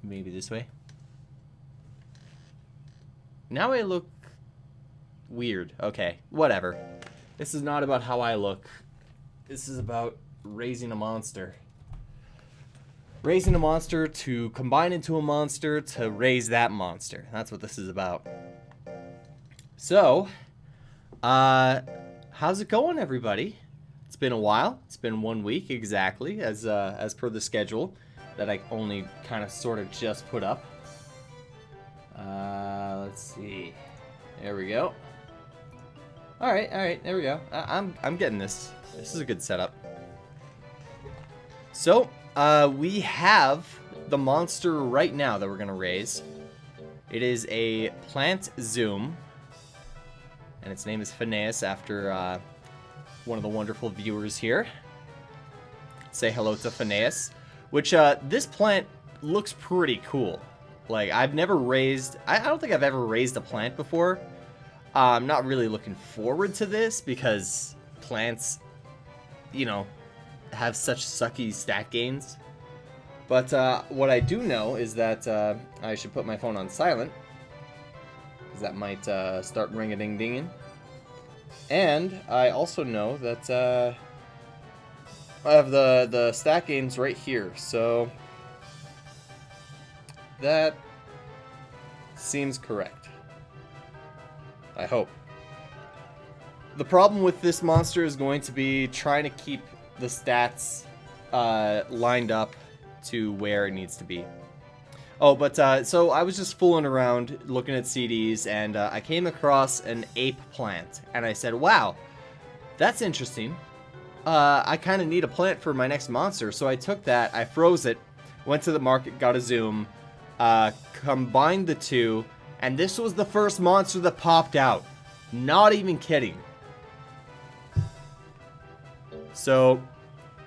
Maybe this way. Now I look weird. Okay, whatever. This is not about how I look. This is about raising a monster. Raising a monster to combine into a monster to raise that monster. That's what this is about. So, how's it going, everybody? It's been a while. It's been 1 week exactly, as per the schedule that I only kind of sort of just put up. Let's see. There we go. All right, there we go. I'm getting this. This is a good setup. So, we have the monster right now that we're gonna raise. It is a plant Zuum, and its name is Phineas after one of the wonderful viewers here. Say hello to Phineas. Which this plant looks pretty cool. Like, I've never raised... I don't think I've ever raised a plant before. I'm not really looking forward to this because plants, you know, have such sucky stat gains. But what I do know is that I should put my phone on silent, because that might start ring-a-ding-dinging. And I also know that I have the stat gains right here, so that seems correct. I hope. The problem with this monster is going to be trying to keep the stats lined up to where it needs to be. Oh, but so I was just fooling around looking at CDs, and I came across an ape plant, and I said, wow, that's interesting. I kind of need a plant for my next monster, so I took that, I froze it, went to the market, got a Zuum, combined the two, and this was the first monster that popped out. Not even kidding. So,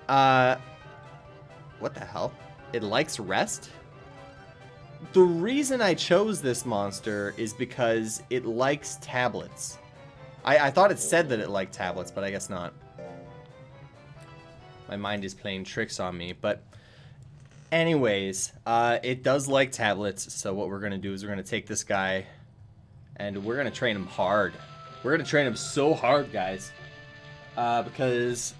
what the hell? It likes rest? The reason I chose this monster is because it likes tablets. I thought it said that it liked tablets, but I guess not. My mind is playing tricks on me, but anyways, it does like tablets, so what we're going to do is we're going to take this guy, and we're going to train him hard. We're going to train him so hard, guys, because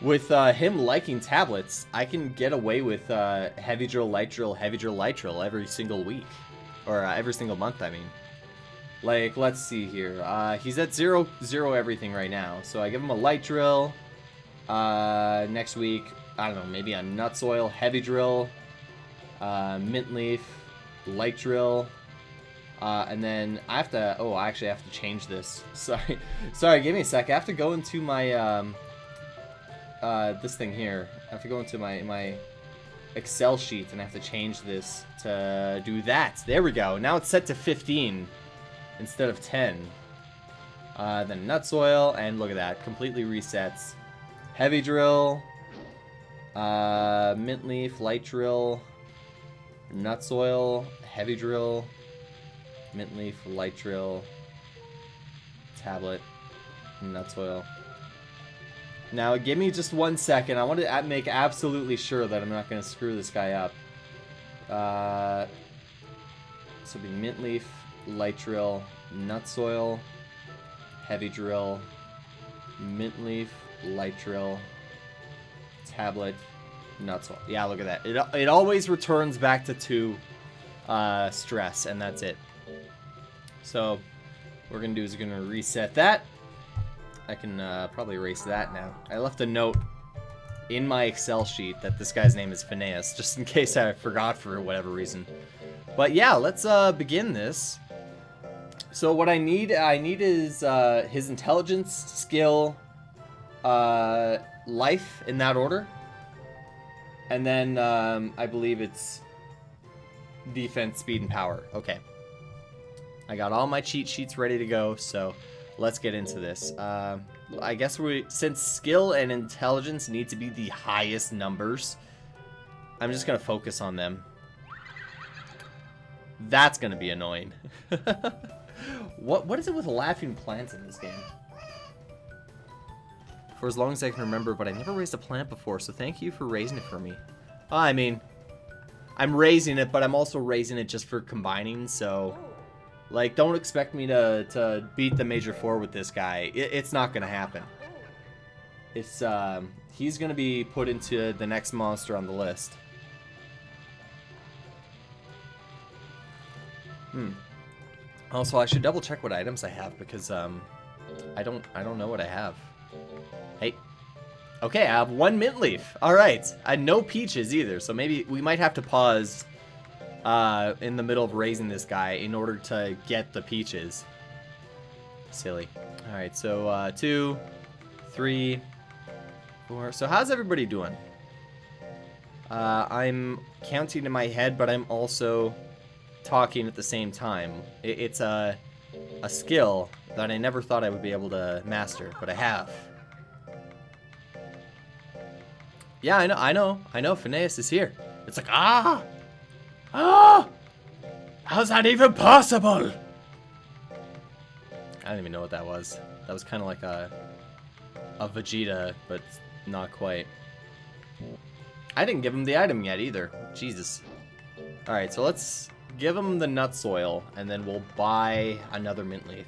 with him liking tablets, I can get away with heavy drill, light drill, heavy drill, light drill every single week, or every single month, I mean. Like, let's see here. He's at 0, everything right now, so I give him a light drill. Next week, I don't know, maybe a nuts oil, heavy drill, mint leaf, light drill, and then I have to, oh, I actually have to change this. Sorry, give me a sec. I have to go into my, this thing here. I have to go into my Excel sheet, and I have to change this to do that. There we go. Now it's set to 15 instead of 10. Then nuts oil, and look at that, completely resets. Heavy drill, mint leaf, light drill, nuts oil, heavy drill, mint leaf, light drill, tablet, nuts oil. Now, give me just 1 second. I want to make absolutely sure that I'm not going to screw this guy up. This will be mint leaf, light drill, nuts oil, heavy drill, mint leaf, light drill, tablet, nuts oil. Yeah, look at that. It always returns back to 2 stress, and that's it. So what we're gonna do is we're gonna reset that. I can probably erase that now. I left a note in my Excel sheet that this guy's name is Phineas, just in case I forgot for whatever reason. But yeah, let's begin this. So what I need is his intelligence, skill, life, in that order, and then I believe it's defense, speed, and power. Okay, I got all my cheat sheets ready to go, so let's get into this. I guess since skill and intelligence need to be the highest numbers, I'm just gonna focus on them. That's gonna be annoying. What is it with laughing plants in this game? For as long as I can remember, but I never raised a plant before, so thank you for raising it for me. I mean, I'm raising it, but I'm also raising it just for combining, so... Like, don't expect me to beat the Major 4 with this guy. It's not gonna happen. It's, he's gonna be put into the next monster on the list. Also, I should double check what items I have, because, I don't know what I have. Hey. Okay, I have 1 mint leaf. Alright. I had no peaches either, so maybe we might have to pause in the middle of raising this guy in order to get the peaches. Silly. Alright, so 2, 3, 4. So how's everybody doing? I'm counting in my head, but I'm also talking at the same time. It's a skill that I never thought I would be able to master, but I have. Yeah, I know, Phineas is here. It's like, ah! How's that even possible? I don't even know what that was. That was kind of like a Vegeta, but not quite. I didn't give him the item yet either. Jesus. Alright, so let's give him the nut soil, and then we'll buy another mint leaf.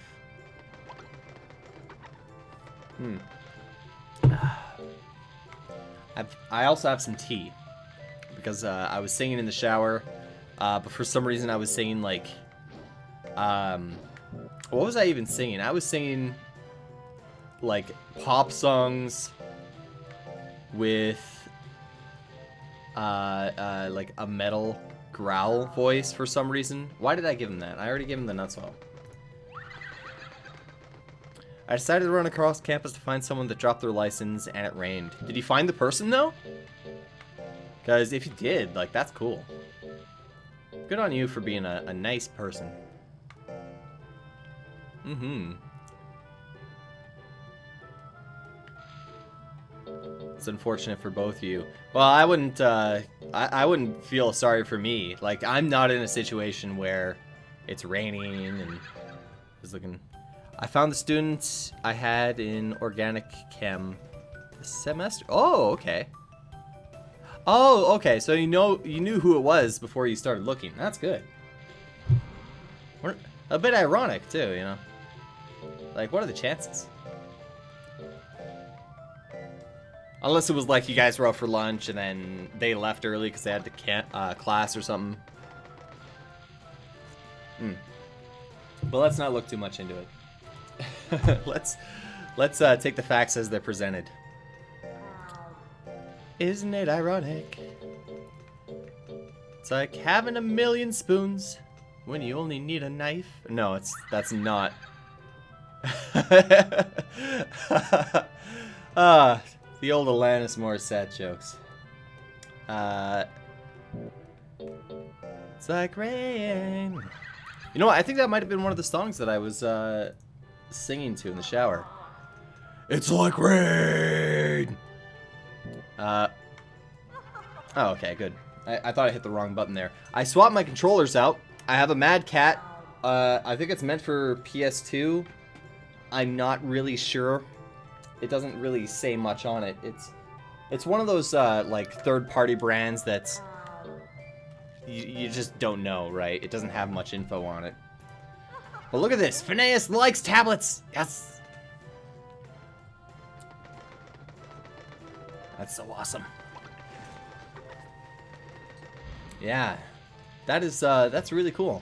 I also have some tea, because I was singing in the shower, but for some reason I was singing like, what was I even singing? I was singing like pop songs with like a metal growl voice for some reason. Why did I give him that? I already gave him the nut soil. I decided to run across campus to find someone that dropped their license, and it rained. Did you find the person, though? Because if you did, like, that's cool. Good on you for being a nice person. It's unfortunate for both of you. Well, I wouldn't feel sorry for me. Like, I'm not in a situation where it's raining and it's looking... I found the students I had in organic chem this semester. Oh, okay. Oh, okay. So you knew who it was before you started looking. That's good. A bit ironic too, you know. Like, what are the chances? Unless it was like you guys were out for lunch and then they left early because they had to class or something. But let's not look too much into it. let's take the facts as they're presented. Isn't it ironic? It's like having a million spoons when you only need a knife. No, that's not. The old Alanis Morissette jokes. It's like rain. You know what? I think that might have been one of the songs that I was singing to in the shower. It's like rain. Oh, okay, good. I thought I hit the wrong button there. I swapped my controllers out. I have a Mad Cat. I think it's meant for PS2. I'm not really sure. It doesn't really say much on it. It's one of those like third-party brands that's you just don't know, right? It doesn't have much info on it. But look at this. Phineas likes tablets. Yes. That's so awesome. Yeah. That's really cool.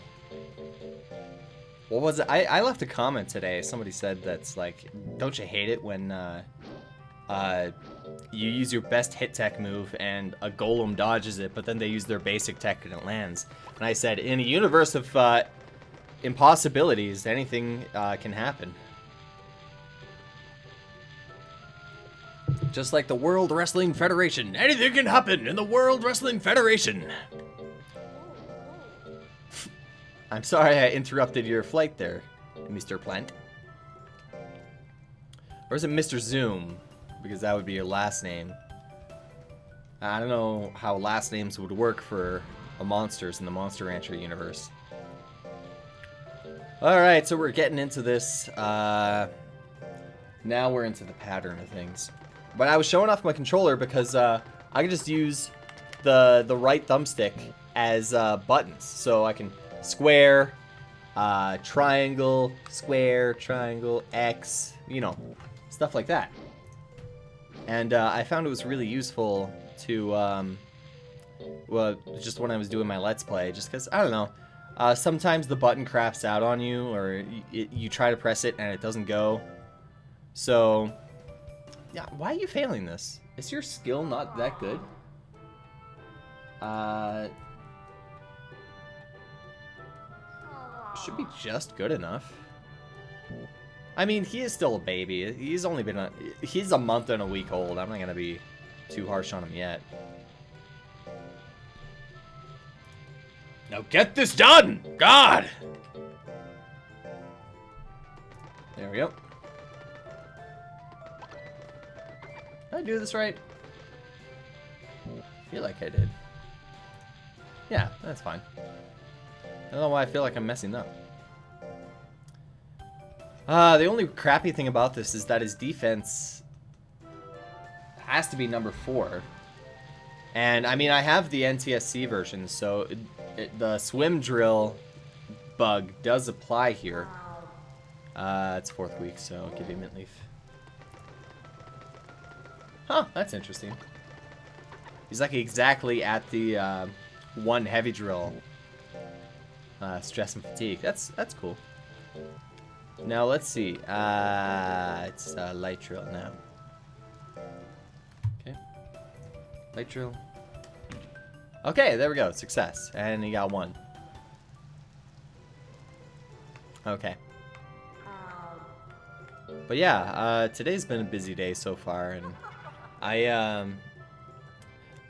What was it? I left a comment today. Somebody said that's like, don't you hate it when you use your best hit tech move and a golem dodges it, but then they use their basic tech and it lands. And I said, in a universe of impossibilities, anything can happen. Just like the World Wrestling Federation. Anything can happen in the World Wrestling Federation. I'm sorry I interrupted your flight there, Mr. Plant. Or is it Mr. Zuum? Because that would be your last name. I don't know how last names would work for monsters in the Monster Rancher universe. Alright, so we're getting into this. Now we're into the pattern of things. But I was showing off my controller because I can just use the right thumbstick as buttons. So I can square, triangle, square, triangle, X, you know, stuff like that. And I found it was really useful to, well, just when I was doing my Let's Play, just because, I don't know, sometimes the button craps out on you, or you try to press it and it doesn't go. So, yeah, why are you failing this? Is your skill not that good? Should be just good enough. I mean, he is still a baby. He's only been he's a month and a week old. I'm not gonna be too harsh on him yet. Now get this done! God! There we go. Did I do this right? I feel like I did. Yeah, that's fine. I don't know why I feel like I'm messing up. The only crappy thing about this is that his defense has to be number 4. And, I mean, I have the NTSC version, so the swim drill bug does apply here. It's 4th week, so I'll give you a mint leaf. Huh, that's interesting. He's like exactly at the 1 heavy drill stress and fatigue. That's cool. Now let's see. It's light drill now. Okay. Light drill. Okay, there we go. Success. And he got 1. Okay. But yeah, today's been a busy day so far, and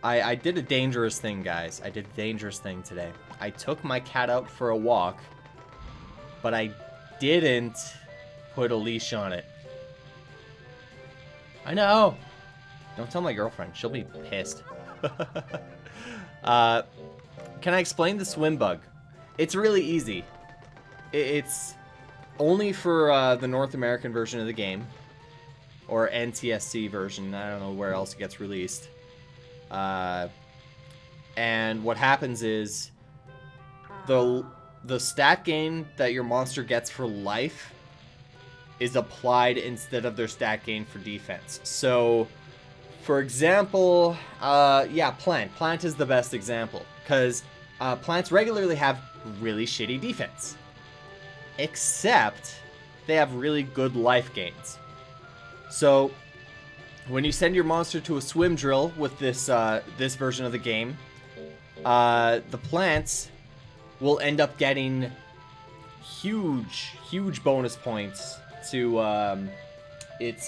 I did a dangerous thing, guys. I did a dangerous thing today. I took my cat out for a walk, but I didn't put a leash on it. I know. Don't tell my girlfriend. She'll be pissed. Can I explain the swim bug? It's really easy. It's only for the North American version of the game, or NTSC version. I don't know where else it gets released. And what happens is the stat gain that your monster gets for life is applied instead of their stat gain for defense. So, for example, yeah, Plant. Plant is the best example, because plants regularly have really shitty defense. Except they have really good life gains. So, when you send your monster to a swim drill with this this version of the game, the plants will end up getting huge bonus points to its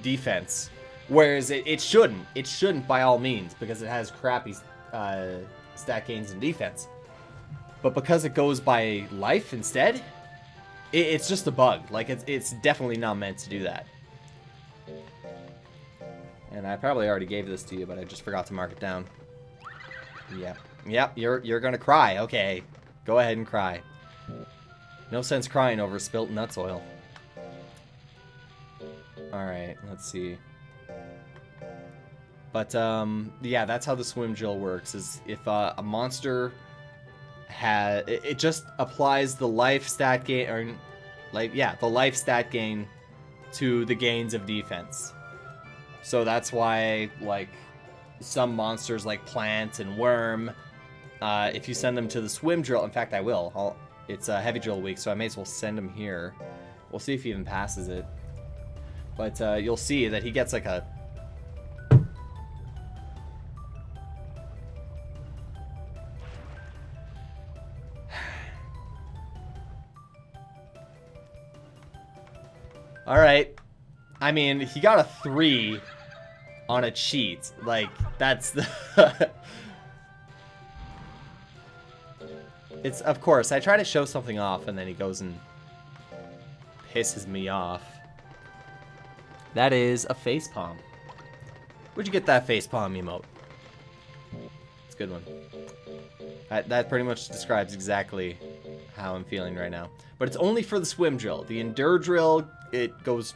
defense, whereas it shouldn't. It shouldn't by all means, because it has crappy stat gains in defense. But because it goes by life instead, it's just a bug. Like, it's definitely not meant to do that. And I probably already gave this to you, but I just forgot to mark it down. Yep, you're gonna cry. Okay, go ahead and cry. No sense crying over spilt nuts oil. Alright, let's see. But, yeah, that's how the swim drill works, is if a monster has... It just applies the life stat gain, or, like, yeah, the life stat gain to the gains of defense. So that's why, like, some monsters like Plant and Worm, if you send them to the swim drill... In fact, I will. It's a heavy drill week, so I may as well send him here. We'll see if he even passes it. But you'll see that he gets like a... Alright. I mean, he got a 3 on a cheat. Like, that's the... It's, of course, I try to show something off, and then he goes and pisses me off. That is a facepalm. Where'd you get that facepalm emote? It's a good one. That pretty much describes exactly how I'm feeling right now. But it's only for the swim drill. The endure drill, it goes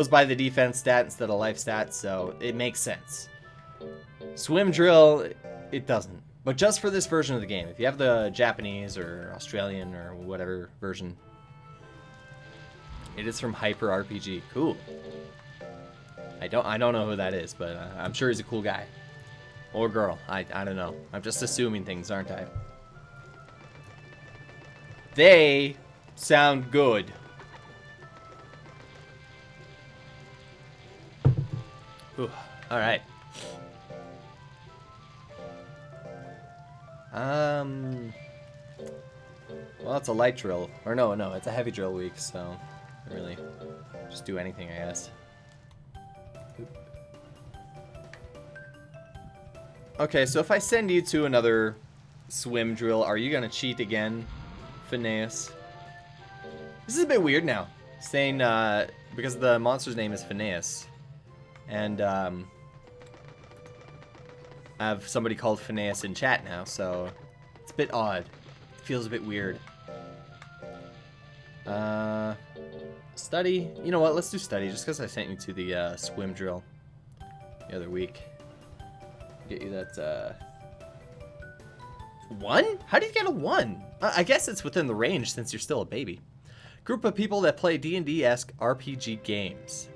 by the defense stat instead of life stat, so it makes sense. Swim drill, it doesn't. But just for this version of the game. If you have the Japanese or Australian or whatever version, it is from Hyper RPG. Cool. I don't know who that is, but I'm sure he's a cool guy. Or girl. I don't know. I'm just assuming things, aren't I? They sound good. Ooh, all right. Well, it's a light drill. Or no, it's a heavy drill week, so I really just do anything, I guess. Okay, so if I send you to another swim drill, are you gonna cheat again, Phineas? This is a bit weird now, saying, because the monster's name is Phineas, and, I have somebody called Phineas in chat now, so it's a bit odd. It feels a bit weird. Study? You know what, let's do study, just because I sent you to the, swim drill the other week. Get you that, 1? How do you get a 1? I guess it's within the range since you're still a baby. Group of people that play D&D-esque RPG games.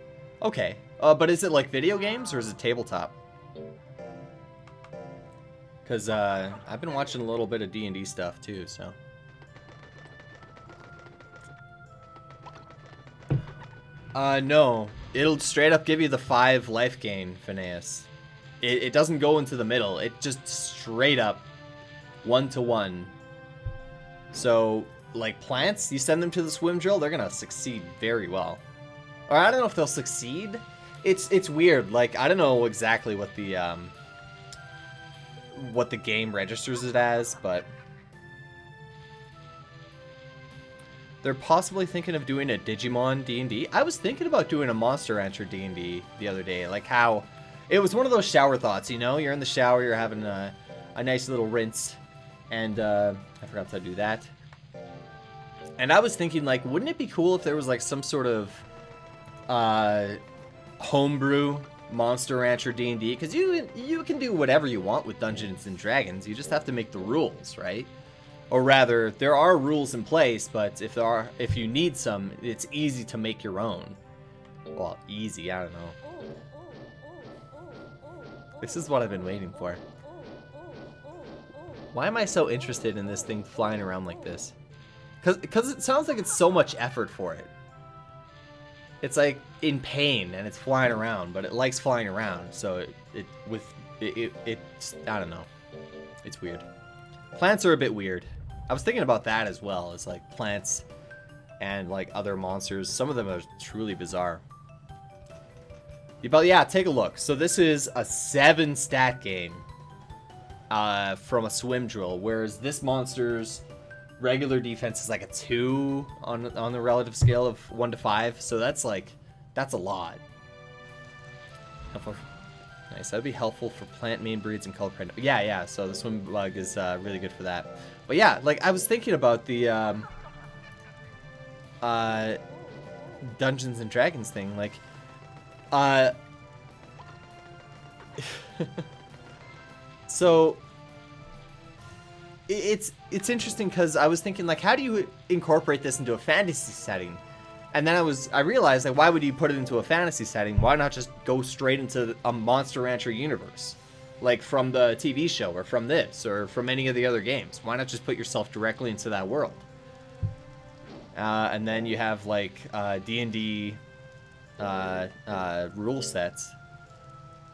Okay, but is it like video games or is it tabletop? Because I've been watching a little bit of D&D stuff too, so. No. It'll straight up give you the 5 life gain, Phineas. It doesn't go into the middle. It just straight up 1-to-1. So, like plants, you send them to the swim drill, they're gonna succeed very well. Or I don't know if they'll succeed. It's weird. Like, I don't know exactly what the game registers it as, but they're possibly thinking of doing a Digimon D&D. I was thinking about doing a Monster Rancher D&D the other day, like how it was one of those shower thoughts, you know? You're in the shower, you're having a nice little rinse, and I forgot to do that. And I was thinking, like, wouldn't it be cool if there was like some sort of homebrew Monster Rancher D&D? Because you can do whatever you want with Dungeons and Dragons. You just have to make the rules, right? Or rather, there are rules in place, but if you need some, it's easy to make your own. Well, easy, I don't know. This is what I've been waiting for. Why am I so interested in this thing flying around like this? Because it sounds like it's so much effort for it. It's like in pain and it's flying around, but it likes flying around, so it's I don't know. It's weird. Plants are a bit weird. I was thinking about that as well, as like plants and like other monsters. Some of them are truly bizarre. But yeah, take a look. So this is a 7 stat game from a swim drill, whereas this monster's regular defense is like a 2 on the relative scale of 1 to 5. So that's a lot. Nice. That'd be helpful for plant main breeds and color print. Yeah. So the swim bug is really good for that. But yeah, like I was thinking about the Dungeons and Dragons thing, like. So it's interesting because I was thinking, like, how do you incorporate this into a fantasy setting? And then I realized, like, why would you put it into a fantasy setting? Why not just go straight into a Monster Rancher universe, like from the TV show or from this or from any of the other games? Why not just put yourself directly into that world? And then you have like D&D rule sets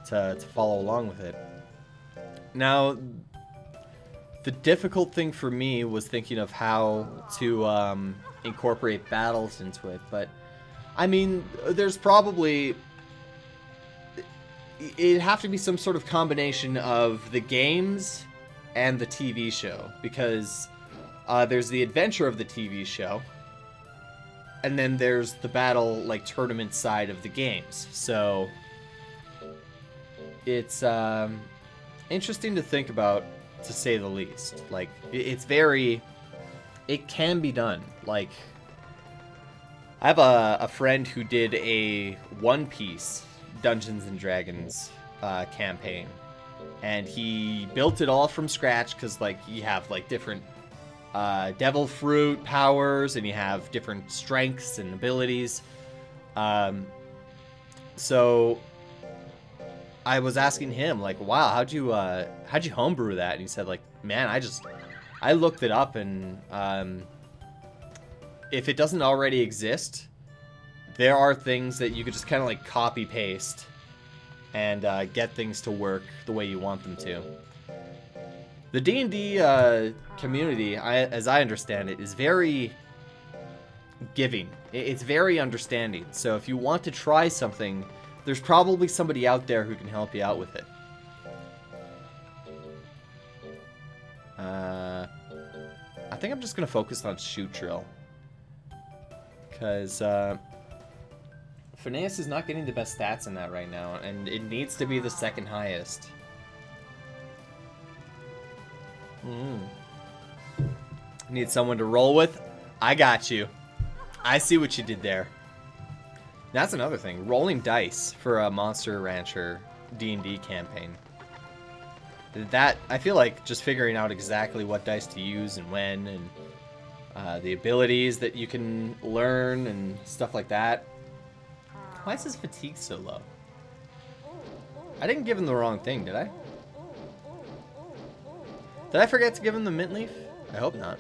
to follow along with it. Now, the difficult thing for me was thinking of how to incorporate battles into it, but I mean, there's probably it'd have to be some sort of combination of the games and the TV show, because there's the adventure of the TV show, and then there's the battle, like, tournament side of the games. So it's interesting to think about, to say the least. Like, it can be done. Like, I have a friend who did a One Piece Dungeons and Dragons campaign, And he built it all from scratch because, like, you have, like, different devil fruit powers, and you have different strengths and abilities. So I was asking him, like, wow, how'd you homebrew that? And he said, like, man, I looked it up, and if it doesn't already exist, there are things that you could just kind of like copy paste and get things to work the way you want them to. The D&D community, as I understand it, is very giving. It's very understanding. So if you want to try something, there's probably somebody out there who can help you out with it. I think I'm just going to focus on shoot drill. Because Phineas is not getting the best stats in that right now, and it needs to be the second highest. Need someone to roll with? I got you. I see what you did there. That's another thing. Rolling dice for a Monster Rancher D&D campaign. That, I feel like just figuring out exactly what dice to use and when, and the abilities that you can learn and stuff like that. Why is his fatigue so low? I didn't give him the wrong thing, did I? Did I forget to give him the mint leaf? I hope not.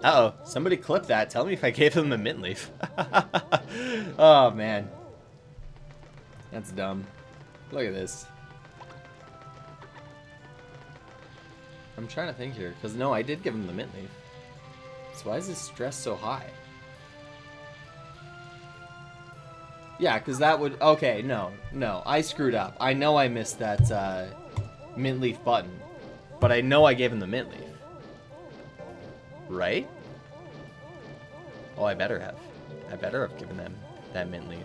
Uh-oh, somebody clip that. Tell me if I gave him the mint leaf. Oh, man. That's dumb. Look at this. I'm trying to think here, because no, I did give him the mint leaf. So why is his stress so high? Yeah, because that would... Okay, no, I screwed up. I know I missed that mint leaf button, but I know I gave him the mint leaf. Right? Oh, I better have. I better have given them that mint leaf.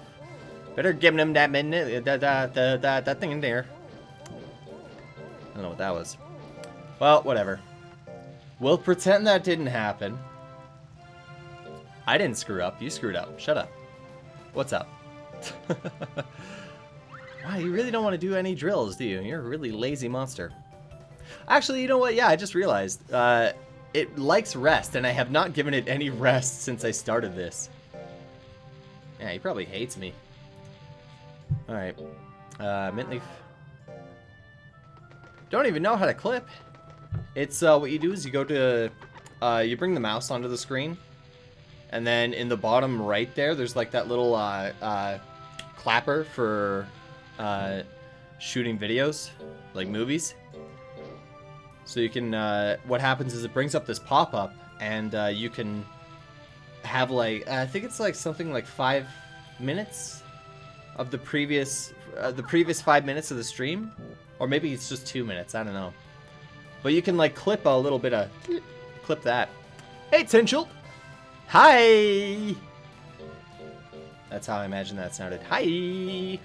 Better give them that mint leaf, that thing in there. I don't know what that was. Well, whatever. We'll pretend that didn't happen. I didn't screw up. You screwed up. Shut up. What's up? Wow, you really don't want to do any drills, do you? You're a really lazy monster. Actually, you know what? Yeah, I just realized. It likes rest, and I have not given it any rest since I started this. Yeah, he probably hates me. Alright. Mint leaf. Don't even know how to clip. It's, what you do is you go to, you bring the mouse onto the screen, and then in the bottom right there, there's like that little, clapper for, shooting videos, like movies. So you can, what happens is it brings up this pop-up, and, you can have like, I think it's like something like 5 minutes of the previous 5 minutes of the stream, or maybe it's just 2 minutes, I don't know. But you can like clip a little bit of, clip that. Hey, Tinchel! Hi! That's how I imagine that sounded. Hi!